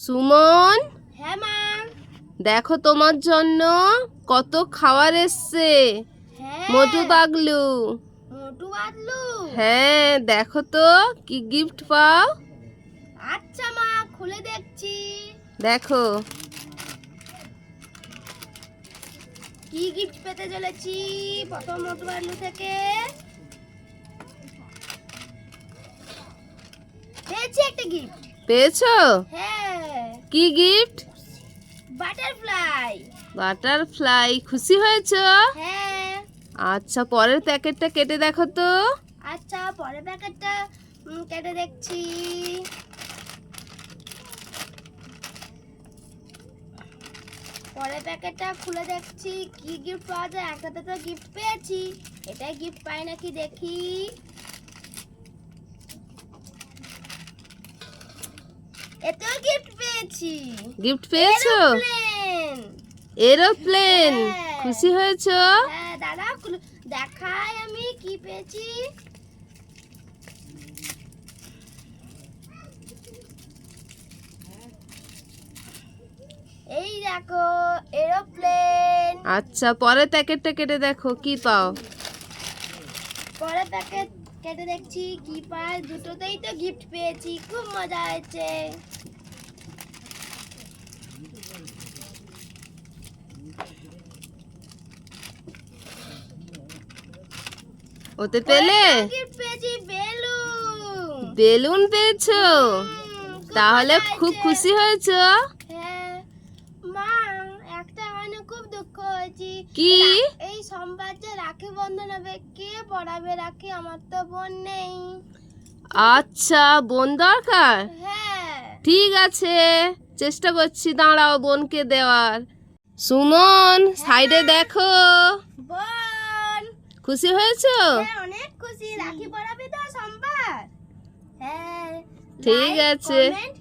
সুমন, হ্যাঁ মা। দেখো তোমার জন্য কত খাবার এসছে। হ্যাঁ মোটু পাগলু। মোটু পাতলু। হ্যাঁ, দেখো তো কি গিফট পাও। আচ্ছা মা, খুলে দেখছি। দেখো কি গিফট পেতে চলেছি প্রথম মোটু পাতলু থেকে। পেয়েছি একটা গিফট। পেয়েছো? হ্যাঁ, কি গিফট? বাটারফ্লাই। বাটারফ্লাই। খুশি হয়েছো? হ্যাঁ। আচ্ছা, পরের প্যাকেটটা কেটে দেখো তো। আচ্ছা, পরের প্যাকেটটা কেটে দেখছি। পরের প্যাকেটটা খুলে দেখছি কি গিফট পাওয়া যায়। একটাতে তো গিফট পেয়েছি, এটাই গিফট পাই নাকি দেখি। এতেও গিফট পেয়েছি। গিফট পেয়েছো? এরোপ্লেন। এরোপ্লেন। হ্যাঁ। খুশি হয়েছো? হ্যাঁ, দাঁড়া দেখাই আমি কি পেয়েছি। এই দেখো, এরোপ্লেন। আচ্ছা, পরের প্যাকেটটা কেটে দেখো কি পাও। পরের প্যাকেট কেটে দেখছি কি পাই। দুটোতেই তো গিফট পেয়েছি, খুব মজা হয়েছে। ওতে পেলে? গিফট পেয়েছি বেলুন। বেলুন পেয়েছো? খুব তাহলে মজা খুব হয়েছে। খুশি হয়েছো। হ্যাঁ মা, একটা মানে খুব দুঃখ হয়েছে। কি? এই সোমবার যে রাখি বন্ধন হবে, কে পড়াবে রাখি? আমার তো বোন নেই। আচ্ছা, বোন দরকার। হ্যাঁ। ঠিক আছে, চেষ্টা করছি, দাঁড়াও বোনকে দেওয়ার। সুমন, সাইডে দেখো। বোন। খুশি হয়েছো? হ্যাঁ, অনেক খুশি। রাখি পড়াবে তো সোমবার। হ্যাঁ। ঠিক লাইক, আছে। কমেন্ট